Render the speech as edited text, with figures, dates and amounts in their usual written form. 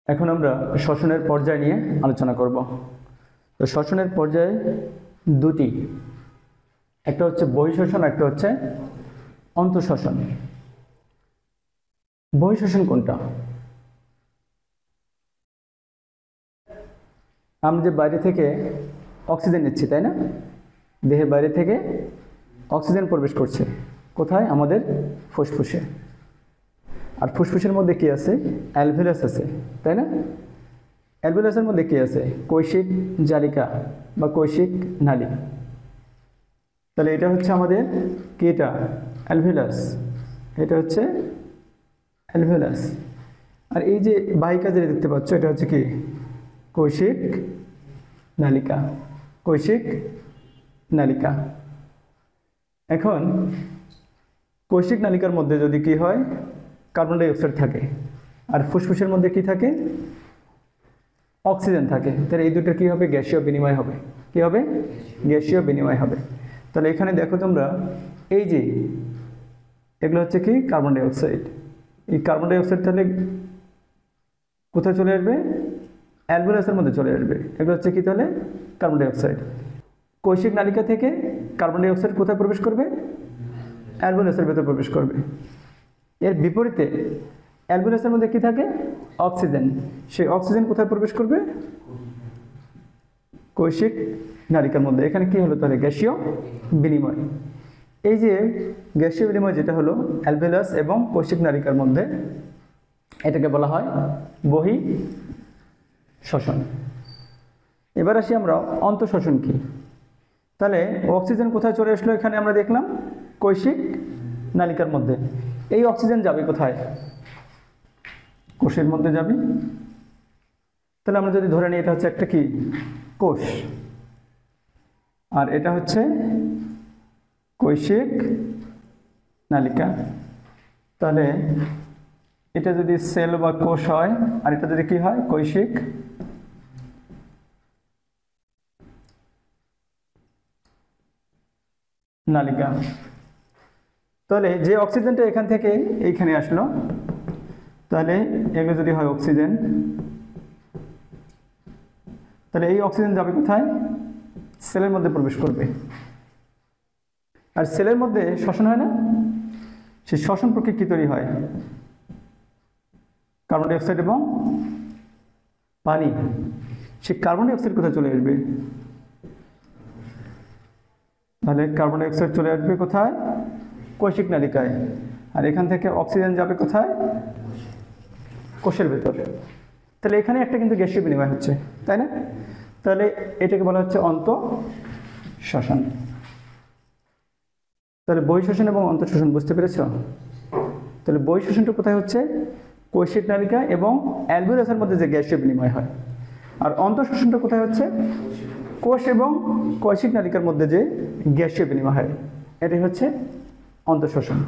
এখন আমরা শ্বসনের পর্যায় নিয়ে আলোচনা করব। তো শ্বসনের পর্যায়ে দুটি, একটা হচ্ছে বহিঃশ্বসন, একটা হচ্ছে অন্তঃশ্বসন। বহিঃশ্বসন কোনটা? আমরা যে বাইরে থেকে অক্সিজেন নিচ্ছি, তাই না? দেহের বাইরে থেকে অক্সিজেন প্রবেশ করছে কোথায়? আমাদের ফুসফুসে। আর ফুসফুসের মধ্যে কি আছে? অ্যালভিউলাস আছে, তাই না? অ্যালভিউলাসের মধ্যে কি আছে? কৈশিক জালিকা বা কৈশিক নালী। তাহলে এটা হচ্ছে আমাদের কি? এটা অ্যালভিউলাস, এটা হচ্ছে অ্যালভিউলাস। আর এই যে বাহিকা যেটা দেখতে পাচ্ছ, এটা হচ্ছে কি? কৈশিক নালিকা, কৈশিক নালিকা। এখন কৈশিক নালিকার মধ্যে যদি কি হয়? কার্বন ডাই অক্সাইড থাকে, আর ফুসফুসের মধ্যে কি থাকে? অক্সিজেন থাকে। তাহলে এই দুটো কি হবে? গ্যাসীয় বিনিময় হবে। কি হবে? গ্যাসীয় বিনিময় হবে। তাহলে এখানে দেখো তোমরা, এই যে এগুলো হচ্ছে কি? Carbon die oxide. এই কার্বন ডাই অক্সাইড তাহলে কোথায় চলে আসবে? অ্যালভিউলাসের মধ্যে চলে আসবে। এগুলো হচ্ছে কি তাহলে? Carbon die oxide. কৈশিক নালিকা থেকে কার্বন ডাই অক্সাইড কোথায় প্রবেশ করবে? অ্যালভিউলাসের ভেতরে প্রবেশ করবে। এর বিপরীতে অ্যালভিউলাসের মধ্যে কি থাকে? অক্সিজেন। সেই অক্সিজেন কোথায় প্রবেশ করবে? কৈশিক নালিকার মধ্যে। এখানে কি হলো তাহলে? গ্যাসীয় বিনিময়। এই যে গ্যাসীয় বিনিময় যেটা হলো অ্যালভিউলাস এবং কৈশিক নালিকার মধ্যে, এটাকে বলা হয় বহিঃশ্বসন। এবার আসি আমরা অন্তঃশ্বসন কি। তাহলে অক্সিজেন কোথায় চলে আসলো? এখানে আমরা দেখলাম কৈশিক নালিকার মধ্যে। এই অক্সিজেন যাবে কোথায়? কোষের মধ্যে যাবে। তাহলে আমরা যদি ধরে নিই এটা হচ্ছে একটা কি? কোষ, আর এটা হচ্ছে কৈশিক নালিকা। তাহলে এটা যদি সেল বা কোষ হয়, আর এটা যদি কি হয়? কৈশিক নালিকা। তাহলে যে অক্সিজেনটা এখান থেকে এইখানে আসলো, তাহলে এগুলো যদি হয় অক্সিজেন, তাহলে এই অক্সিজেন যাবে কোথায়? সেলের মধ্যে প্রবেশ করবে। আর সেলের মধ্যে শ্বসন হয় না? সেই শ্বসন প্রক্রিয়া কি তৈরি হয়? কার্বন ডাই অক্সাইড এবং পানি। সেই কার্বন ডাই অক্সাইড কোথায় চলে আসবে? তাহলে কার্বন ডাই অক্সাইড চলে আসবে কোথায়? কৈশিক নালিকায়। আর এখান থেকে অক্সিজেন যাবে কোথায়? কোষের ভেতর। তাহলে এখানে একটা কিন্তু গ্যাসীয় বিনিময় হচ্ছে, তাই না? তাহলে এটাকে বলা হচ্ছে অন্তঃশ্বসন। তাহলে বহিঃশ্বসন এবং অন্তঃশ্বসন বুঝতে পেরেছ? তাহলে বহিঃশ্বসনটা কোথায় হচ্ছে? কৈশিক নালিকা এবং অ্যালভিউলাসের মধ্যে যে গ্যাসীয় বিনিময় হয়। আর অন্তঃশ্বসনটা কোথায় হচ্ছে? কোষ এবং কৈশিক নালিকার মধ্যে যে গ্যাসীয় বিনিময় হয়, এটাই হচ্ছে অন্তঃশ্বসন।